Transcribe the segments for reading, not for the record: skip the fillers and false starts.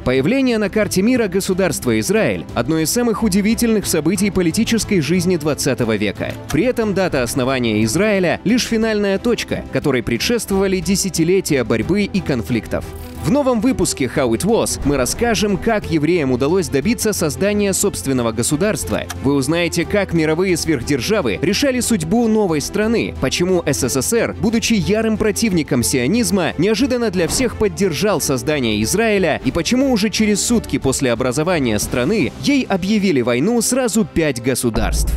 Появление на карте мира государства Израиль – одно из самых удивительных событий политической жизни 20 века. При этом дата основания Израиля – лишь финальная точка, которой предшествовали десятилетия борьбы и конфликтов. В новом выпуске How It Was мы расскажем, как евреям удалось добиться создания собственного государства. Вы узнаете, как мировые сверхдержавы решали судьбу новой страны, почему СССР, будучи ярым противником сионизма, неожиданно для всех поддержал создание Израиля и почему уже через сутки после образования страны ей объявили войну сразу 5 государств.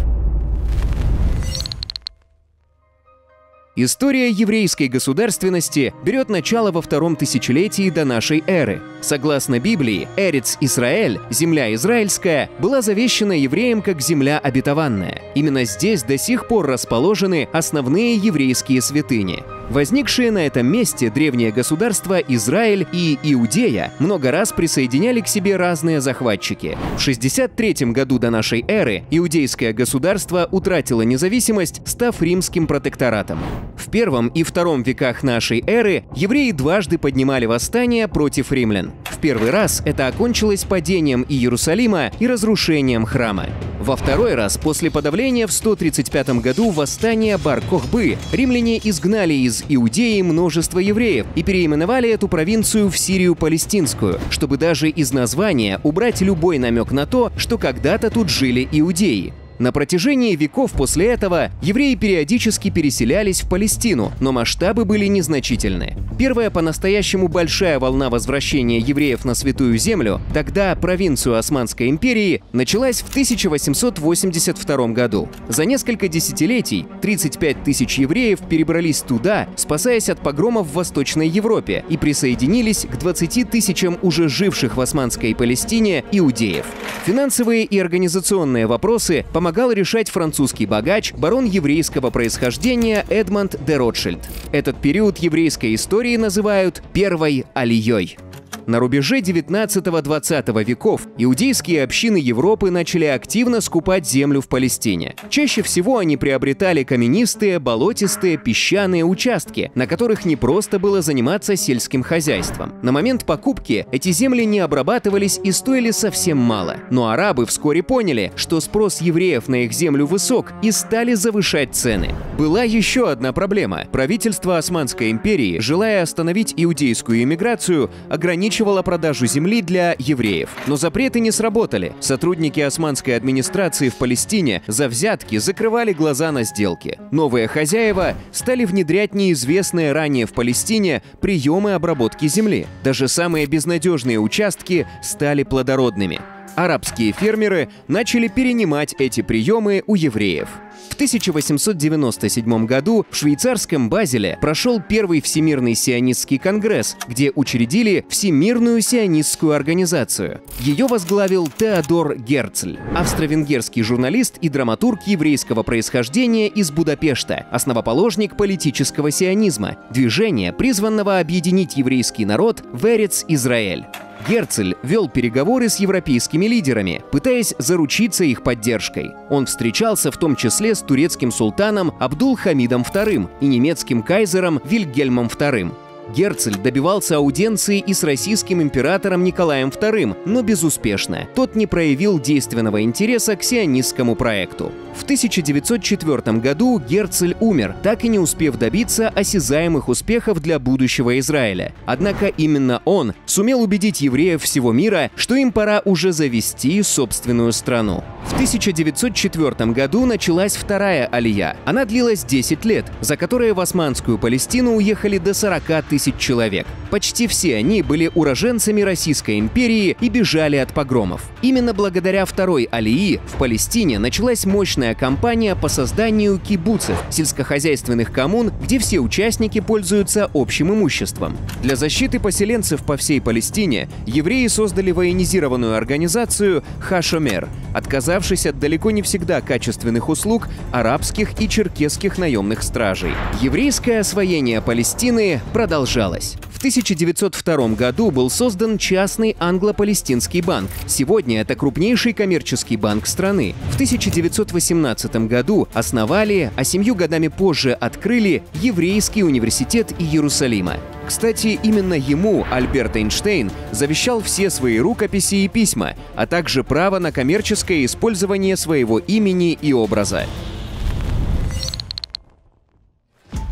История еврейской государственности берет начало во втором тысячелетии до нашей эры. Согласно Библии, Эрец Исраэль, земля израильская, была завещана евреям как земля обетованная. Именно здесь до сих пор расположены основные еврейские святыни. Возникшие на этом месте древние государства Израиль и Иудея много раз присоединяли к себе разные захватчики. В 63 году до нашей эры иудейское государство утратило независимость, став римским протекторатом. В первом и втором веках нашей эры евреи дважды поднимали восстание против римлян. В первый раз это окончилось падением Иерусалима и разрушением храма. Во второй раз, после подавления в 135 году восстания Бар-Кохбы, римляне изгнали из Иудеи множество евреев и переименовали эту провинцию в Сирию Палестинскую, чтобы даже из названия убрать любой намек на то, что когда-то тут жили иудеи. На протяжении веков после этого евреи периодически переселялись в Палестину, но масштабы были незначительны. Первая по-настоящему большая волна возвращения евреев на Святую Землю, тогда провинцию Османской империи, началась в 1882 году. За несколько десятилетий 35 тысяч евреев перебрались туда, спасаясь от погромов в Восточной Европе, и присоединились к 20 тысячам уже живших в Османской Палестине иудеев. Финансовые и организационные вопросы помогал решать французский богач, барон еврейского происхождения Эдмонд де Ротшильд. Этот период еврейской истории называют «Первой алией». На рубеже 19-20 веков иудейские общины Европы начали активно скупать землю в Палестине. Чаще всего они приобретали каменистые, болотистые, песчаные участки, на которых не просто было заниматься сельским хозяйством. На момент покупки эти земли не обрабатывались и стоили совсем мало. Но арабы вскоре поняли, что спрос евреев на их землю высок, и стали завышать цены. Была еще одна проблема. Правительство Османской империи, желая остановить иудейскую иммиграцию, ограничивало продажу земли для евреев. Но запреты не сработали. Сотрудники османской администрации в Палестине за взятки закрывали глаза на сделки. Новые хозяева стали внедрять неизвестные ранее в Палестине приемы обработки земли. Даже самые безнадежные участки стали плодородными. Арабские фермеры начали перенимать эти приемы у евреев. В 1897 году в швейцарском Базеле прошел первый Всемирный сионистский конгресс, где учредили Всемирную сионистскую организацию. Ее возглавил Теодор Герцль, австро-венгерский журналист и драматург еврейского происхождения из Будапешта, основоположник политического сионизма, движения, призванного объединить еврейский народ в Эрец Израэль. Герцль вел переговоры с европейскими лидерами, пытаясь заручиться их поддержкой. Он встречался в том числе с турецким султаном Абдул-Хамидом II и немецким кайзером Вильгельмом II. Герцль добивался аудиенции и с российским императором Николаем II, но безуспешно. Тот не проявил действенного интереса к сионистскому проекту. В 1904 году Герцль умер, так и не успев добиться осязаемых успехов для будущего Израиля. Однако именно он сумел убедить евреев всего мира, что им пора уже завести собственную страну. В 1904 году началась вторая алия. Она длилась 10 лет, за которые в Османскую Палестину уехали до 40 тысяч человек. Почти все они были уроженцами Российской империи и бежали от погромов. Именно благодаря второй алии в Палестине началась мощная кампания по созданию кибуцев, сельскохозяйственных коммун, где все участники пользуются общим имуществом. Для защиты поселенцев по всей Палестине евреи создали военизированную организацию Ха-Шомер, отказавшись от далеко не всегда качественных услуг арабских и черкесских наемных стражей. Еврейское освоение Палестины продолжалось. продолжалась. В 1902 году был создан частный англо-палестинский банк. Сегодня это крупнейший коммерческий банк страны. В 1918 году основали, а 7 годами позже открыли Еврейский университет Иерусалима. Кстати, именно ему Альберт Эйнштейн завещал все свои рукописи и письма, а также право на коммерческое использование своего имени и образа.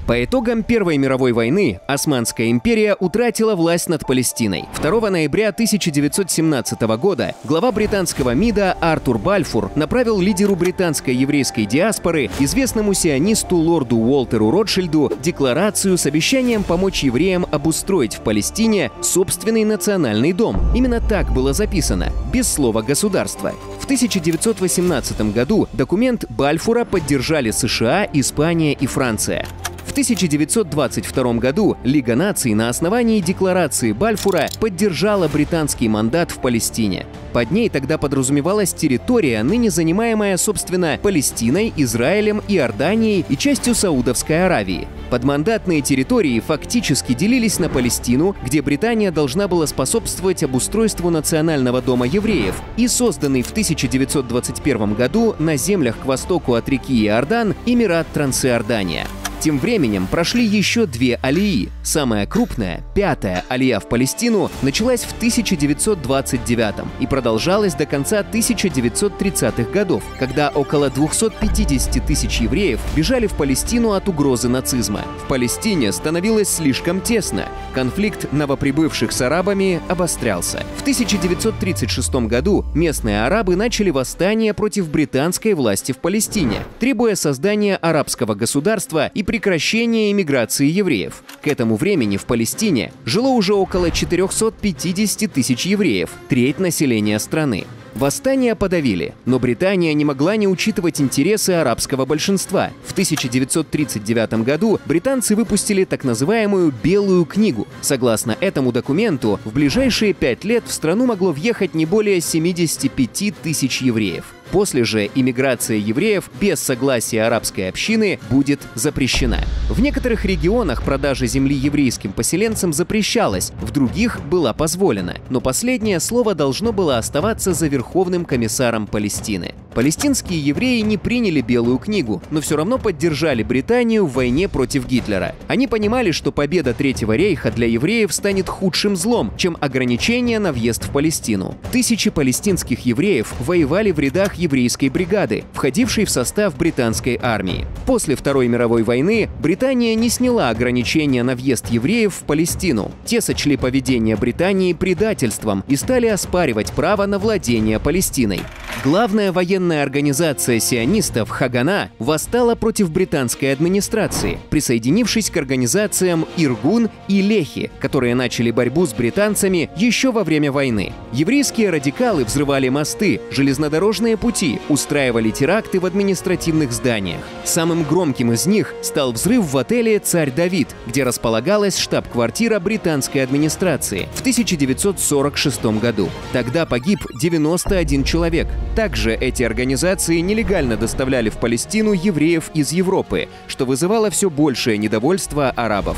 По итогам Первой мировой войны Османская империя утратила власть над Палестиной. 2 ноября 1917 года глава британского МИДа Артур Бальфур направил лидеру британской еврейской диаспоры, известному сионисту лорду Уолтеру Ротшильду, декларацию с обещанием помочь евреям обустроить в Палестине собственный национальный дом. Именно так было записано, без слова «государство». В 1918 году документ Бальфура поддержали США, Испания и Франция. В 1922 году Лига наций на основании декларации Бальфура поддержала британский мандат в Палестине. Под ней тогда подразумевалась территория, ныне занимаемая, собственно, Палестиной, Израилем, Иорданией и частью Саудовской Аравии. Подмандатные территории фактически делились на Палестину, где Британия должна была способствовать обустройству национального дома евреев, и созданный в 1921 году на землях к востоку от реки Иордан Эмират Трансиордания. Тем временем прошли еще 2 алии. Самая крупная, 5-я алия в Палестину, началась в 1929 и продолжалась до конца 1930-х годов, когда около 250 тысяч евреев бежали в Палестину от угрозы нацизма. В Палестине становилось слишком тесно. Конфликт новоприбывших с арабами обострялся. В 1936 году местные арабы начали восстание против британской власти в Палестине, требуя создания арабского государства и прекращения эмиграции евреев. К этому времени в Палестине жило уже около 450 тысяч евреев, треть населения страны. Восстание подавили, но Британия не могла не учитывать интересы арабского большинства. В 1939 году британцы выпустили так называемую «Белую книгу». Согласно этому документу, в ближайшие 5 лет в страну могло въехать не более 75 тысяч евреев. После же иммиграция евреев без согласия арабской общины будет запрещена. В некоторых регионах продажа земли еврейским поселенцам запрещалась, в других была позволена, но последнее слово должно было оставаться за Верховным комиссаром Палестины. Палестинские евреи не приняли Белую книгу, но все равно поддержали Британию в войне против Гитлера. Они понимали, что победа Третьего рейха для евреев станет худшим злом, чем ограничение на въезд в Палестину. Тысячи палестинских евреев воевали в рядах еврейской бригады, входившей в состав британской армии. После Второй мировой войны Британия не сняла ограничения на въезд евреев в Палестину. Те сочли поведение Британии предательством и стали оспаривать право на владение Палестиной. Главная военная организация сионистов Хагана восстала против британской администрации, присоединившись к организациям Иргун и Лехи, которые начали борьбу с британцами еще во время войны. Еврейские радикалы взрывали мосты, железнодорожные пути, устраивали теракты в административных зданиях. Самым громким из них стал взрыв в отеле «Царь Давид», где располагалась штаб-квартира британской администрации в 1946 году. Тогда погиб 91 человек. Также эти организации нелегально доставляли в Палестину евреев из Европы, что вызывало все большее недовольство арабов.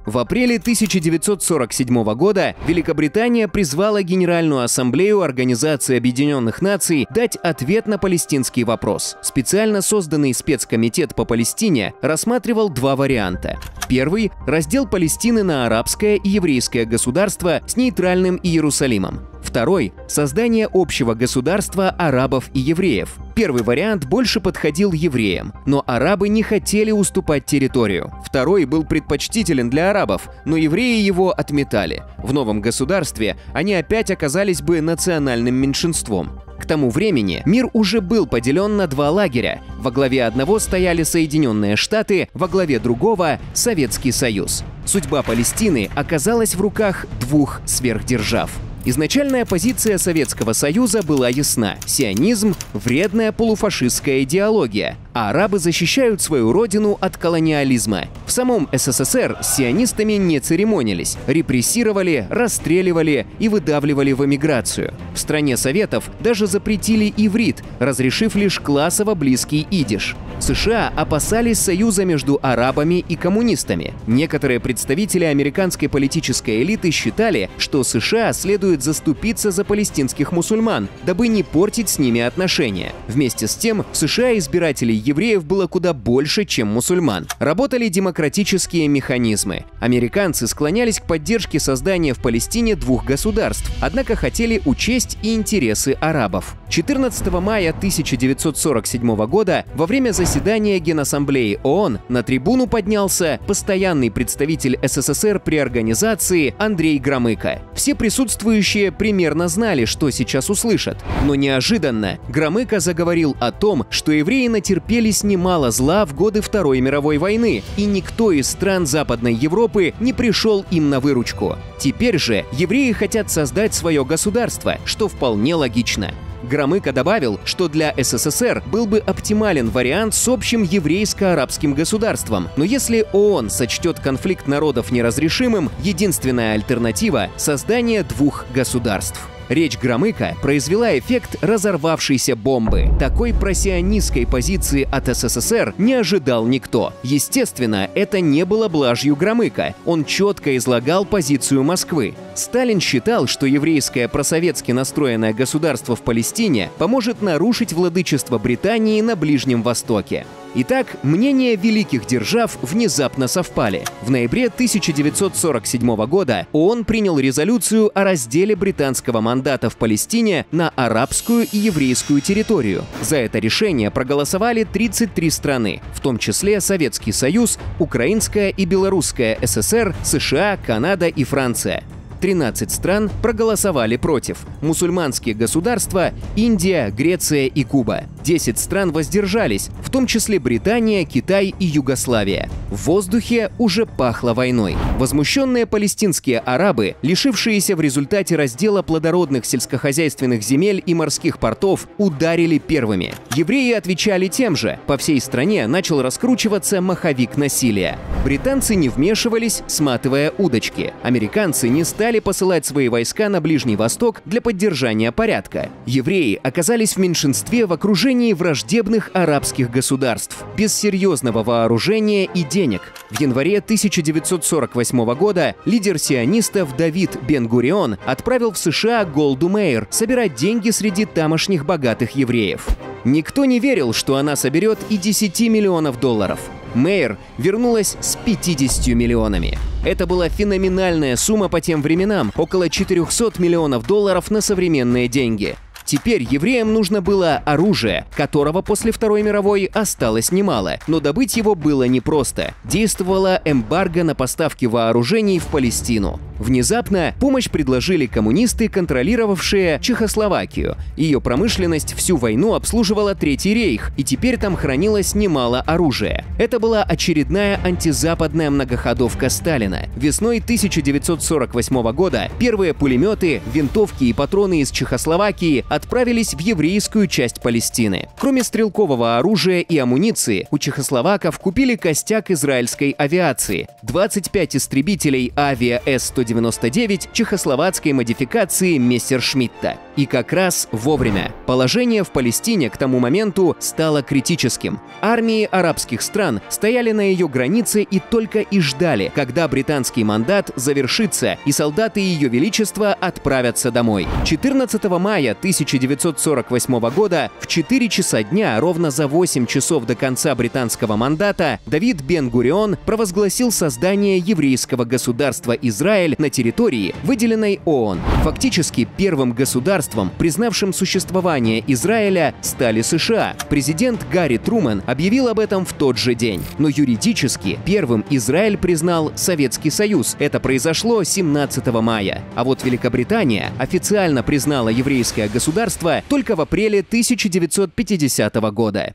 В апреле 1947 года Великобритания призвала Генеральную ассамблею Организации Объединенных Наций дать ответ на палестинский вопрос. Специально созданный спецкомитет по Палестине рассматривал 2 варианта. Первый – раздел Палестины на арабское и еврейское государство с нейтральным Иерусалимом. Второй – создание общего государства арабов и евреев. Первый вариант больше подходил евреям, но арабы не хотели уступать территорию. Второй был предпочтителен для арабов, но евреи его отметали. В новом государстве они опять оказались бы национальным меньшинством. К тому времени мир уже был поделен на 2 лагеря. Во главе одного стояли Соединенные Штаты, во главе другого – Советский Союз. Судьба Палестины оказалась в руках 2 сверхдержав. Изначальная позиция Советского Союза была ясна – сионизм – вредная полуфашистская идеология, а арабы защищают свою родину от колониализма. В самом СССР с сионистами не церемонились, репрессировали, расстреливали и выдавливали в эмиграцию. В стране Советов даже запретили иврит, разрешив лишь классово близкий идиш. США опасались союза между арабами и коммунистами. Некоторые представители американской политической элиты считали, что США следует заступиться за палестинских мусульман, дабы не портить с ними отношения. Вместе с тем, в США избирателей евреев было куда больше, чем мусульман. Работали демократические механизмы. Американцы склонялись к поддержке создания в Палестине двух государств, однако хотели учесть и интересы арабов. 14 мая 1947 года во время заседания Генассамблеи ООН на трибуну поднялся постоянный представитель СССР при организации Андрей Громыко. Все присутствующие примерно знали, что сейчас услышат. Но неожиданно Громыко заговорил о том, что евреи натерпелись немало зла в годы Второй мировой войны, и никто из стран Западной Европы не пришел им на выручку. Теперь же евреи хотят создать свое государство, что вполне логично. Громыко добавил, что для СССР был бы оптимален вариант с общим еврейско-арабским государством, но если ООН сочтет конфликт народов неразрешимым, единственная альтернатива – создание двух государств. Речь Громыко произвела эффект разорвавшейся бомбы. Такой просионистской позиции от СССР не ожидал никто. Естественно, это не было блажью Громыко. Он четко излагал позицию Москвы. Сталин считал, что еврейское просоветски настроенное государство в Палестине поможет нарушить владычество Британии на Ближнем Востоке. Итак, мнения великих держав внезапно совпали. В ноябре 1947 года ООН принял резолюцию о разделе британского мандата в Палестине на арабскую и еврейскую территорию. За это решение проголосовали 33 страны, в том числе Советский Союз, Украинская и Белорусская ССР, США, Канада и Франция. 13 стран проголосовали против. Мусульманские государства – Индия, Греция и Куба. 10 стран воздержались, в том числе Британия, Китай и Югославия. В воздухе уже пахло войной. Возмущенные палестинские арабы, лишившиеся в результате раздела плодородных сельскохозяйственных земель и морских портов, ударили первыми. Евреи отвечали тем же. По всей стране начал раскручиваться маховик насилия. Британцы не вмешивались, сматывая удочки. Американцы не стали посылать свои войска на Ближний Восток для поддержания порядка. Евреи оказались в меньшинстве в окружении враждебных арабских государств, без серьезного вооружения и денег. В январе 1948 года лидер сионистов Давид Бен-Гурион отправил в США Голду Меир собирать деньги среди тамошних богатых евреев. Никто не верил, что она соберет и 10 миллионов долларов. Меир вернулась с 50 миллионами. Это была феноменальная сумма по тем временам, около 400 миллионов долларов на современные деньги. Теперь евреям нужно было оружие, которого после Второй мировой осталось немало, но добыть его было непросто. Действовала эмбарго на поставки вооружений в Палестину. Внезапно помощь предложили коммунисты, контролировавшие Чехословакию. Ее промышленность всю войну обслуживала Третий рейх, и теперь там хранилось немало оружия. Это была очередная антизападная многоходовка Сталина. Весной 1948 года первые пулеметы, винтовки и патроны из Чехословакии отправились в еврейскую часть Палестины. Кроме стрелкового оружия и амуниции, у чехословаков купили костяк израильской авиации – 25 истребителей Авиа С-199 чехословацкой модификации Мессершмитта. И как раз вовремя. Положение в Палестине к тому моменту стало критическим. Армии арабских стран стояли на ее границе и только и ждали, когда британский мандат завершится и солдаты Ее Величества отправятся домой. 14 мая 1948 года в 4 часа дня, ровно за 8 часов до конца британского мандата, Давид Бен-Гурион провозгласил создание еврейского государства Израиль на территории, выделенной ООН. Фактически первым государством, признавшим существование Израиля, стали США. Президент Гарри Трумэн объявил об этом в тот же день. Но юридически первым Израиль признал Советский Союз. Это произошло 17 мая. А вот Великобритания официально признала еврейское государство только в апреле 1950 года.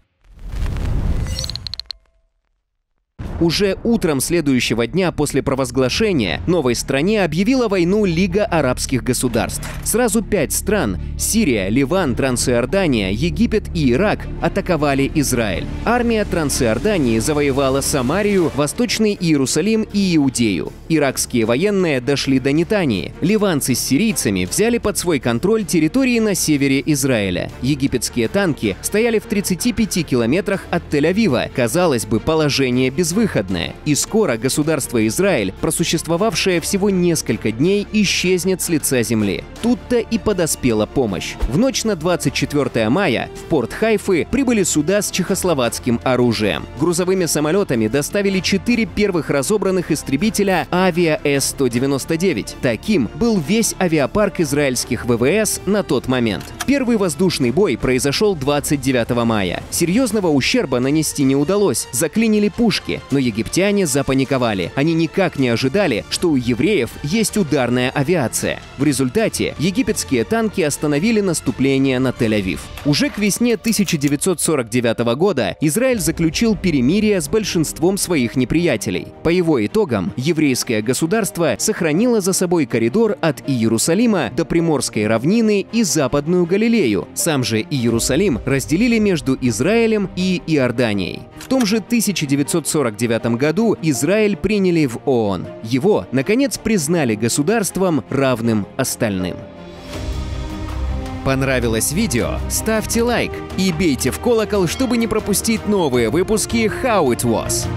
Уже утром следующего дня после провозглашения новой стране объявила войну Лига арабских государств. Сразу 5 стран – Сирия, Ливан, Трансиордания, Египет и Ирак – атаковали Израиль. Армия Трансиордании завоевала Самарию, Восточный Иерусалим и Иудею. Иракские военные дошли до Нетании. Ливанцы с сирийцами взяли под свой контроль территории на севере Израиля. Египетские танки стояли в 35 километрах от Тель-Авива. Казалось бы, положение безвыходное. И скоро государство Израиль, просуществовавшее всего несколько дней, исчезнет с лица земли. Тут-то и подоспела помощь. В ночь на 24 мая в порт Хайфы прибыли суда с чехословацким оружием. Грузовыми самолетами доставили 4 первых разобранных истребителя Avia S-199. Таким был весь авиапарк израильских ВВС на тот момент. Первый воздушный бой произошел 29 мая. Серьезного ущерба нанести не удалось, заклинили пушки, но египтяне запаниковали. Они никак не ожидали, что у евреев есть ударная авиация. В результате египетские танки остановили наступление на Тель-Авив. Уже к весне 1949 года Израиль заключил перемирие с большинством своих неприятелей. По его итогам еврейское государство сохранило за собой коридор от Иерусалима до Приморской равнины и Западную Галилею. Сам же Иерусалим разделили между Израилем и Иорданией. В том же 1949 году Израиль приняли в ООН. Его, наконец, признали государством, равным остальным. Понравилось видео? Ставьте лайк и бейте в колокол, чтобы не пропустить новые выпуски How It Was.